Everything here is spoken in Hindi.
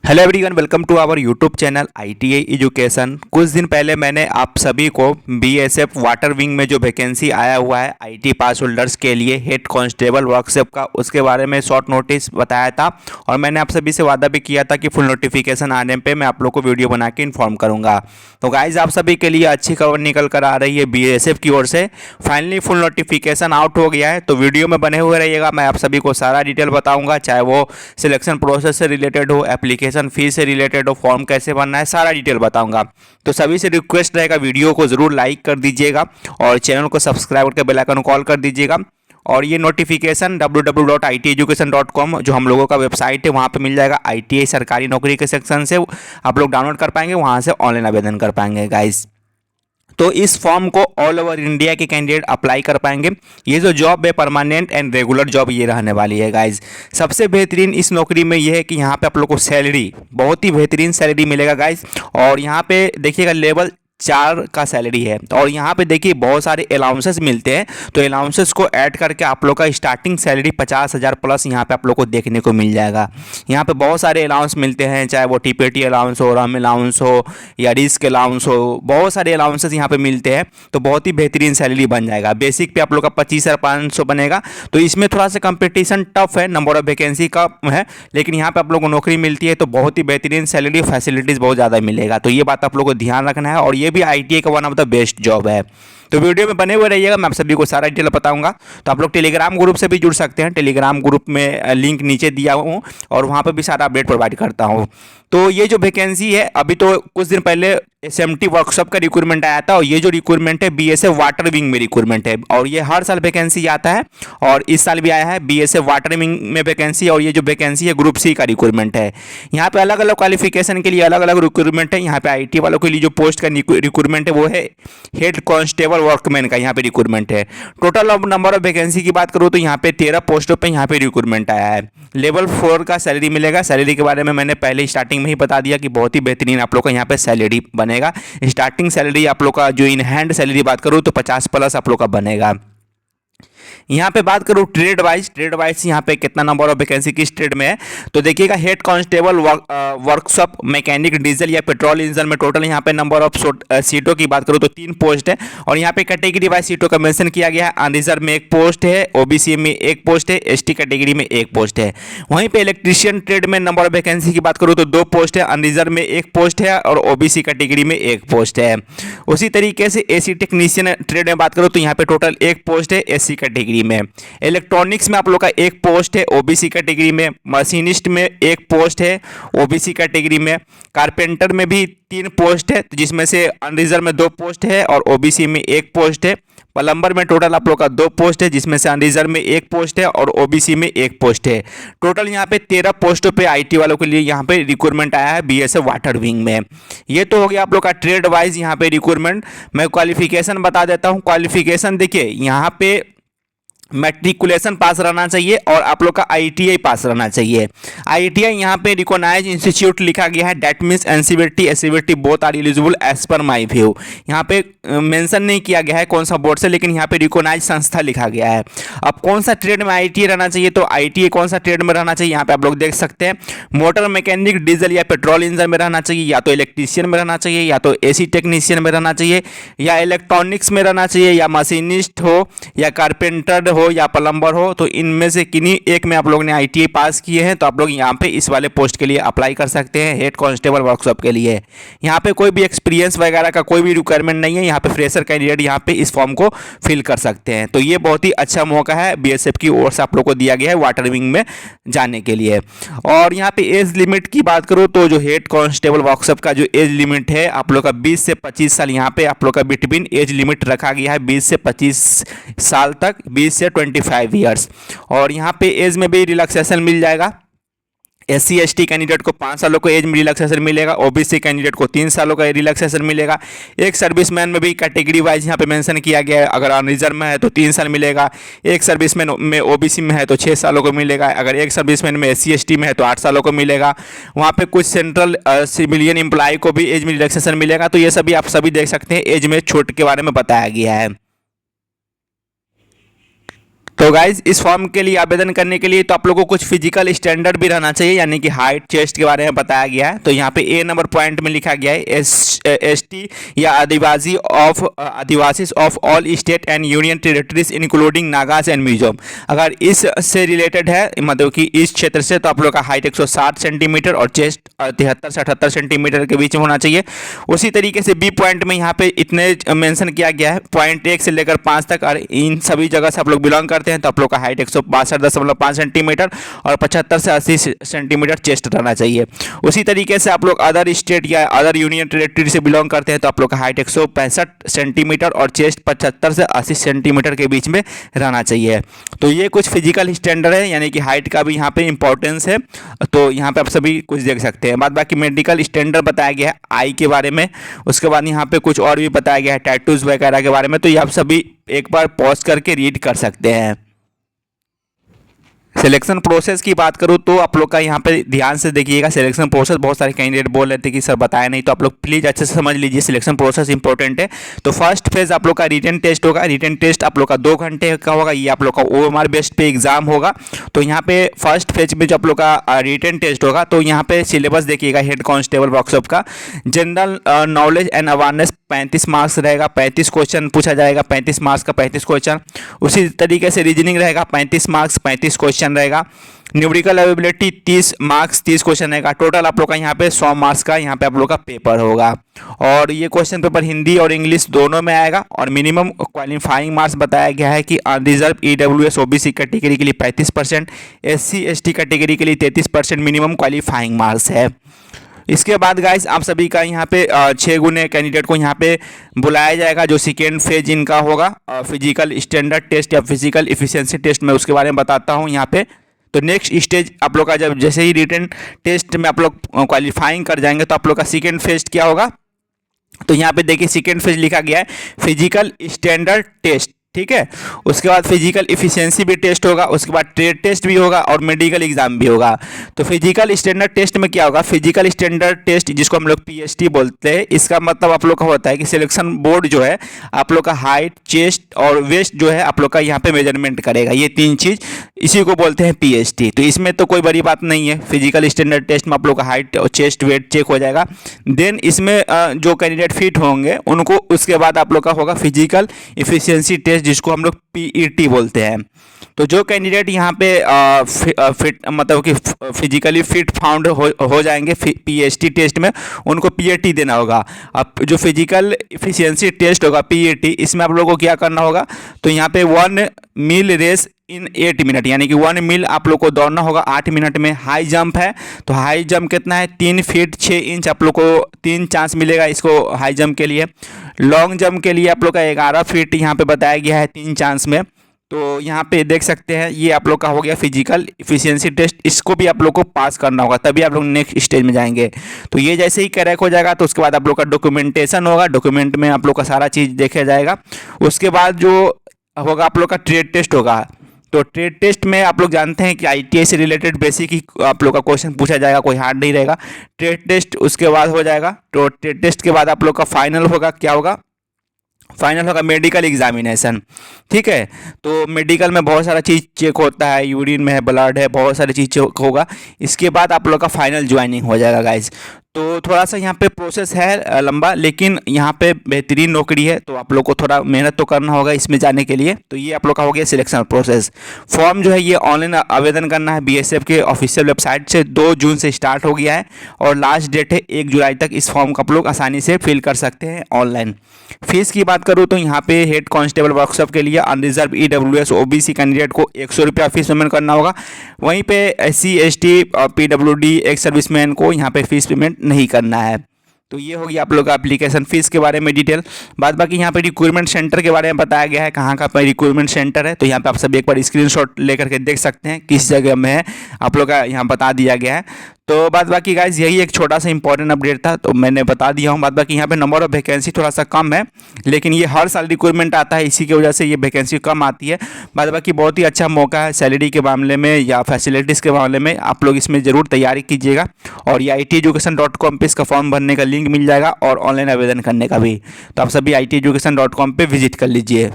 Hello everyone, welcome to our YouTube channel ITI education. कुछ दिन पहले मैंने आप सभी को BSF वाटर विंग में जो वैकेंसी आया हुआ है IT पास होल्डर्स के लिए हेड कांस्टेबल वर्कशॉप का, उसके बारे में शॉर्ट नोटिस बताया था और मैंने आप सभी से वादा भी किया था कि फुल नोटिफिकेशन आने पे मैं आप लोग को वीडियो बना के इन्फॉर्म करूँगा। तो गाइज, आप सभी के लिए अच्छी खबर निकल कर आ रही है BSF की ओर से। फाइनली फुल नोटिफिकेशन आउट हो गया है, तो वीडियो में बने हुए रहिएगा। मैं आप सभी को सारा डिटेल बताऊँगा, चाहे वो सिलेक्शन प्रोसेस से रिलेटेड हो, एप्लीकेशन फीस से रिलेटेड हो, फॉर्म कैसे भरना है, सारा डिटेल बताऊंगा। तो सभी से रिक्वेस्ट रहेगा, वीडियो को जरूर लाइक कर दीजिएगा और चैनल को सब्सक्राइब करके बेल आइकन को कॉल कर दीजिएगा। और ये नोटिफिकेशन www.iteducation.com जो हम लोगों का वेबसाइट है वहाँ पे मिल जाएगा। ITI सरकारी नौकरी के सेक्शन से आप लोग डाउनलोड कर पाएंगे, वहाँ से ऑनलाइन आवेदन कर पाएंगे गाइस। तो इस फॉर्म को ऑल ओवर इंडिया के कैंडिडेट अप्लाई कर पाएंगे। ये जो जॉब है परमानेंट एंड रेगुलर जॉब ये रहने वाली है गाइज। सबसे बेहतरीन इस नौकरी में ये है कि यहाँ पे आप लोग को सैलरी, बहुत ही बेहतरीन सैलरी मिलेगा गाइज। और यहाँ पे देखिएगा लेवल 4 का सैलरी है और यहाँ पे देखिए बहुत सारे अलाउंसेस मिलते हैं। तो अलाउंसेस को ऐड करके आप लोग का स्टार्टिंग सैलरी 50,000 प्लस यहाँ पे आप लोग को देखने को मिल जाएगा। यहाँ पे बहुत सारे अलाउंस मिलते हैं, चाहे वो TPT अलाउंस हो, रम अलाउंस हो या रिस्क अलाउंस हो, बहुत सारे अलाउंसेस यहाँ पे मिलते हैं। तो बहुत ही बेहतरीन सैलरी बन जाएगा। बेसिक पे आप लोग का 25,500 बनेगा। तो इसमें थोड़ा सा कंपटीशन टफ है, नंबर ऑफ वैकेंसी का है, लेकिन यहाँ पे आप लोग को नौकरी मिलती है तो बहुत ही बेहतरीन सैलरी, फैसिलिटीज़ बहुत ज़्यादा मिलेगा। तो ये बात आप लोग को ध्यान रखना है और ये भी ITI का one of the best job है। तो वीडियो में बने हुए रहिएगा, मैं आप सभी को सारा डिटेल बताऊंगा। तो आप लोग टेलीग्राम ग्रुप से भी जुड़ सकते हैं। टेलीग्राम ग्रुप में लिंक नीचे दिया हूँ और वहाँ पर भी सारा अपडेट प्रोवाइड करता हूँ। तो ये जो वैकेंसी है, अभी तो कुछ दिन पहले SMT वर्कशॉप का रिक्रूटमेंट आया था और ये जो रिक्रूटमेंट है BSF वाटर विंग में रिक्रूटमेंट है और ये हर साल वैकेंसी आता है और इस साल भी आया है BSF वाटर विंग में वैकेंसी। और ये जो वैकेंसी है ग्रुप C का रिक्रूटमेंट है। यहाँ पे अलग अलग क्वालिफिकेशन के लिए अलग अलग रिक्रूटमेंट है। यहाँ पे IT वालों के लिए जो पोस्ट का रिक्रूटमेंट है वो है हेड कांस्टेबल वर्कमैन का, यहाँ पे रिक्रूटमेंट है। टोटल नंबर ऑफ वैकेंसी की बात करूँ तो यहाँ पे 13 पोस्टों पे यहाँ पे रिक्रूटमेंट आया है। लेवल 4 का सैलरी मिलेगा। सैलरी के बारे में मैंने पहले स्टार्टिंग में ही बता दिया कि बहुत ही बेहतरीन आप लोग का यहाँ पे सैलरी बनेगा। स्टार्टिंग सैलरी आप लोग का जो इन हैंड सैलरी बात करूँ तो 50 प्लस आप लोग का बनेगा। यहाँ पे बात करूँ ट्रेड वाइज यहाँ पे कितना नंबर ऑफ वैकेंसी किस ट्रेड में है, तो देखिएगा head constable workshop mechanic diesel या पेट्रोल इंजन में टोटल यहाँ पे नंबर ऑफ सीटों की बात करूँ तो 3 पोस्ट है और यहाँ पे कैटेगरी वाइज सीटों का मेंशन किया गया है। अनरिजर्व में 1 पोस्ट है, OBC में 1 पोस्ट है, ST कैटेगरी में 1 पोस्ट है। वहीं पे इलेक्ट्रीशियन ट्रेड में नंबर ऑफ वैकेंसी की बात करूँ तो 2 पोस्ट है, अनरिजर्व में 1 पोस्ट है और OBC कैटेगरी में 1 पोस्ट है। उसी तरीके से AC टेक्नीशियन ट्रेड में बात करूँ तो यहाँ पे टोटल 1 पोस्ट है SC कैटेगरी में। इलेक्ट्रॉनिक्स में आप लोग का 1 पोस्ट है OBC कैटेगरी में। मशीनिस्ट में 1 पोस्ट है OBC कैटेगरी में। कारपेंटर में भी 3 पोस्ट है जिसमें से अनरिजर्व में 2 पोस्ट है और OBC में 1 पोस्ट है। प्लम्बर में टोटल आप लोग का 2 पोस्ट है जिसमें से अनरिजर्व में 1 पोस्ट है और OBC में 1 पोस्ट है। टोटल यहाँ पे 13 पोस्टों पे IT वालों के लिए यहाँ पे रिक्रूटमेंट आया है BSF वाटर विंग में। ये तो हो गया आप लोग का ट्रेड वाइज यहाँ पे रिक्रूटमेंट। मैं क्वालिफिकेशन बता देता हूँ। क्वालिफिकेशन देखिए, यहाँ पे मैट्रिकुलेशन पास रहना चाहिए और आप लोग का ITI पास रहना चाहिए। ITI यहाँ पे रिकॉग्नाइज इंस्टीट्यूट लिखा गया है। That means NCVT SCVT both are eligible as per my view. यहाँ पे मेंशन नहीं किया गया है कौन सा बोर्ड से, लेकिन यहाँ पे रिकॉग्नाइज संस्था लिखा गया है। अब कौन सा ट्रेड में ITI रहना चाहिए, तो ITI कौन सा ट्रेड में रहना चाहिए यहाँ पे आप लोग देख सकते हैं। मोटर मैकेनिक डीजल या पेट्रोल इंजन में रहना चाहिए, या तो इलेक्ट्रीशियन में रहना चाहिए, या तो AC टेक्नीशियन में रहना चाहिए, या इलेक्ट्रॉनिक्स में रहना चाहिए, या मशीनिस्ट हो, या कारपेंटर हो, या प्लम्बर हो। तो इनमें से किन्हीं एक में आप लोग ने ITI पास किए हैं तो आप लोग यहाँ पे इस वाले पोस्ट के लिए अप्लाई कर सकते हैं, हेड कांस्टेबल वर्कशॉप के लिए। यहाँ पे कोई भी एक्सपीरियंस वगैरह का कोई भी रिक्वायरमेंट नहीं है। यहाँ पे फ्रेशर कैंडिडेट यहाँ पे इस फॉर्म को फिल कर सकते हैं। तो ये बहुत ही अच्छा मौका है BSF की ओर से आप लोग को दिया गया है वाटर विंग में जाने के लिए। और यहाँ पे एज लिमिट की बात करूँ तो जो हेड कांस्टेबल वर्कशॉप का जो एज लिमिट है आप लोग का 20 से 25 साल यहाँ पे आप लोग का बिटवीन एज लिमिट रखा गया है। 20 से 25 साल तक, 20 से 25 ईयर्स। और यहाँ पे एज में भी रिलैक्सेशन मिल जाएगा। SC ST कैंडिडेट को 5 सालों का एज में रिलैक्सेशन मिलेगा। OBC कैंडिडेट को 3 सालों का रिलैक्सेशन मिलेगा। एक सर्विसमैन में भी कैटेगरी वाइज यहाँ पे मेंशन किया गया है। अगर अनरिजर्व में है तो 3 साल मिलेगा, एक सर्विसमैन में OBC में है तो 6 सालों को मिलेगा, अगर एक सर्विसमैन में SC ST में है तो 8 सालों को मिलेगा। वहाँ पे कुछ सेंट्रल सिविलियन एम्प्लॉय को भी एज में रिलैक्सेशन मिलेगा। तो ये सभी आप सभी देख सकते हैं, एज में छूट के बारे में बताया गया है। तो गाइज इस फॉर्म के लिए आवेदन करने के लिए तो आप लोगों को कुछ फिजिकल स्टैंडर्ड भी रहना चाहिए, यानी कि हाइट चेस्ट के बारे में बताया गया है। तो यहाँ पे ए नंबर पॉइंट में लिखा गया है एसटी या आदिवासी of all state and union territories including Nagas and Mizoram. अगर इस से रिलेटेड है, मतलब कि इस क्षेत्र से, तो आप लोग का हाइट 160 सेंटीमीटर और चेस्ट 73 से 78 सेंटीमीटर के बीच में होना चाहिए। उसी तरीके से बी पॉइंट में यहाँ पे इतने मेंशन किया गया है, पॉइंट 1 से लेकर 5 तक, और इन सभी जगह से आप लोग बिलोंग करते हैं तो आप लोग का हाइट 162.5 सेंटीमीटर और 75 से 80 सेंटीमीटर चेस्ट रहना चाहिए। उसी तरीके से आप लोग अदर स्टेट या अदर यूनियन टेरिटरी से बिलोंग करते हैं तो आप लोग का हाइट 165 सेंटीमीटर और चेस्ट 75 से 80 सेंटीमीटर के बीच में रहना चाहिए। तो ये कुछ फिजिकल स्टैंडर्ड है, यानी कि हाइट का भी यहाँ पे इंपॉर्टेंस है। तो यहाँ पे आप सभी कुछ देख सकते हैं। बाद बाकी मेडिकल स्टैंडर्ड बताया गया है आई के बारे में। उसके बाद यहाँ पे कुछ और भी बताया गया है टैटूज वगैरह के बारे में। तो ये आप सभी एक बार पॉज करके रीड कर सकते हैं। सिलेक्शन प्रोसेस की बात करूँ तो आप लोग का यहाँ पे ध्यान से देखिएगा। सिलेक्शन प्रोसेस बहुत सारे कैंडिडेट बोल रहे थे कि सर बताया नहीं, तो आप लोग प्लीज़ अच्छे से समझ लीजिए, सिलेक्शन प्रोसेस इंपॉर्टेंट है। तो फर्स्ट फेज आप लोग का रिटन टेस्ट होगा। रिटन टेस्ट आप लोग का 2 घंटे का होगा। ये आप लोग का OMR बेस्ड पे एग्जाम होगा। तो यहाँ पे फर्स्ट फेज में जो आप लोग का रिटन टेस्ट होगा, तो यहाँ पे सिलेबस देखिएगा हेड कांस्टेबल वर्कशॉप का। General knowledge and awareness 35 marks रहेगा, 35 क्वेश्चन पूछा जाएगा, 35 मार्क्स का 35 क्वेश्चन। उसी तरीके से रीजनिंग रहेगा 35 मार्क्स 35 क्वेश्चन रहेगा। न्यूमेरिकल एबिलिटी 30 मार्क्स 30 क्वेश्चन रहेगा। टोटल आप लोग का यहाँ पे 100 मार्क्स का यहाँ पे आप लोग का पेपर होगा। और ये क्वेश्चन पेपर हिंदी और इंग्लिश दोनों में आएगा। और मिनिमम क्वालिफाइंग मार्क्स बताया गया है कि अनरिजर्व EWS OBC कैटेगरी के लिए 35%, SC ST कैटेगरी के लिए 33% मिनिमम क्वालिफाइंग मार्क्स है। इसके बाद गाइस आप सभी का यहाँ पे 6 गुने कैंडिडेट को यहाँ पे बुलाया जाएगा, जो सेकेंड फेज इनका होगा फिजिकल स्टैंडर्ड टेस्ट या फिजिकल इफिशिएंसी टेस्ट। मैं उसके बारे में बताता हूँ यहाँ पे। तो नेक्स्ट स्टेज आप लोग का जब जैसे ही रिटन टेस्ट में आप लोग क्वालिफाइंग कर जाएंगे तो आप लोग का सेकेंड फेज क्या होगा। तो यहाँ पे देखिए सेकेंड फेज लिखा गया है फिजिकल स्टैंडर्ड टेस्ट, ठीक है। उसके बाद फिजिकल इफिशिएंसी भी टेस्ट होगा, उसके बाद ट्रेड टेस्ट भी होगा और मेडिकल एग्जाम भी होगा। तो फिजिकल स्टैंडर्ड टेस्ट में क्या होगा, फिजिकल स्टैंडर्ड टेस्ट जिसको हम लोग PST बोलते हैं, इसका मतलब आप लोग का होता है कि सिलेक्शन बोर्ड जो है आप लोग का हाइट चेस्ट और वेस्ट जो है आप लोग का यहाँ पे मेजरमेंट करेगा। ये 3 चीज़ इसी को बोलते हैं PST। तो इसमें तो कोई बड़ी बात नहीं है। फिजिकल स्टैंडर्ड टेस्ट में आप लोग का हाइट और चेस्ट वेट चेक हो जाएगा। देन इसमें जो कैंडिडेट फिट होंगे उनको उसके बाद आप लोग का होगा फिजिकल इफिशिएंसी टेस्ट जिसको हम लोग PET बोलते हैं। तो जो कैंडिडेट यहाँ पे फिट मतलब कि फिजिकली फिट फाउंड हो जाएंगे PST टेस्ट में, उनको PAT देना होगा। अब जो फिजिकल इफिशिएंसी टेस्ट होगा PAT, इसमें आप लोगों को क्या करना होगा, तो यहाँ पे 1 मील रेस इन 8 मिनट, यानी कि 1 मील आप लोग को दौड़ना होगा 8 मिनट में। हाई जंप है तो हाई जंप कितना है, 3 फीट 6 इंच आप लोग को 3 चांस मिलेगा इसको हाई जंप के लिए। लॉन्ग जंप के लिए आप लोग का 11 फीट यहाँ पे बताया गया है 3 चांस में। तो यहाँ पे देख सकते हैं ये आप लोग का हो गया फिजिकल इफिशिएंसी टेस्ट। इसको भी आप लोग को पास करना होगा तभी आप लोग नेक्स्ट स्टेज में जाएंगे। तो ये जैसे ही क्रैक हो जाएगा तो उसके बाद आप लोग का डॉक्यूमेंटेशन होगा। डॉक्यूमेंट में आप लोग का सारा चीज़ देखा जाएगा। उसके बाद जो होगा आप लोग का ट्रेड टेस्ट होगा। तो ट्रेड टेस्ट में आप लोग जानते हैं कि ITI से रिलेटेड बेसिक ही आप लोग का क्वेश्चन पूछा जाएगा, कोई हार्ड नहीं रहेगा। ट्रेड टेस्ट उसके बाद हो जाएगा। तो ट्रेड टेस्ट के बाद आप लोग का फाइनल होगा, क्या होगा, फाइनल होगा मेडिकल एग्जामिनेशन, ठीक है। तो मेडिकल में बहुत सारा चीज़ चेक होता है, यूरिन में है, ब्लड है, बहुत सारी चीज़ चेक होगा। इसके बाद आप लोग का फाइनल ज्वाइनिंग हो जाएगा गाइज। तो थोड़ा सा यहाँ पे प्रोसेस है लंबा, लेकिन यहाँ पे बेहतरीन नौकरी है। तो आप लोग को थोड़ा मेहनत तो करना होगा इसमें जाने के लिए। तो ये आप लोग का हो गया सिलेक्शन प्रोसेस। फॉर्म जो है ये ऑनलाइन आवेदन करना है BSF के ऑफिशियल वेबसाइट से। 2 जून से स्टार्ट हो गया है और लास्ट डेट है 1 जुलाई तक। इस फॉर्म को आप लोग आसानी से फिल कर सकते हैं ऑनलाइन। फीस की बात करूँ तो यहाँ पे हेड कांस्टेबल वर्कशॉप के लिए अनरिजर्व EWS OBC कैंडिडेट को 100 रुपया फीस पेमेंट करना होगा। वहीं पे SC ST PWD ex serviceman को यहाँ पे फीस पेमेंट नहीं करना है। तो ये होगी आप लोग का एप्लीकेशन फीस के बारे में डिटेल। बाद बाकी यहाँ पे रिक्रूटमेंट सेंटर के बारे में बताया गया है, कहाँ का रिक्रूटमेंट सेंटर है। तो यहाँ पे आप सब एक बार स्क्रीनशॉट लेकर के देख सकते हैं किस जगह में है, आप लोग का यहाँ बता दिया गया है। तो बाद बाकी गाइज यही एक छोटा सा इंपॉर्टेंट अपडेट था, तो मैंने बता दिया हूँ। बाद बाकी यहाँ पे नंबर ऑफ वैकेंसी थोड़ा सा कम है, लेकिन ये हर साल रिक्रूटमेंट आता है, इसी की वजह से ये वैकेंसी कम आती है। बाद बाकी बहुत ही अच्छा मौका है सैलरी के मामले में या फैसिलिटीज़ के मामले में। आप लोग इसमें ज़रूर तैयारी कीजिएगा। और ये ITeducation.com पे इसका फॉर्म भरने का लिंक मिल जाएगा और ऑनलाइन आवेदन करने का भी। तो आप सभी ITeducation.com पे विजिट कर लीजिए।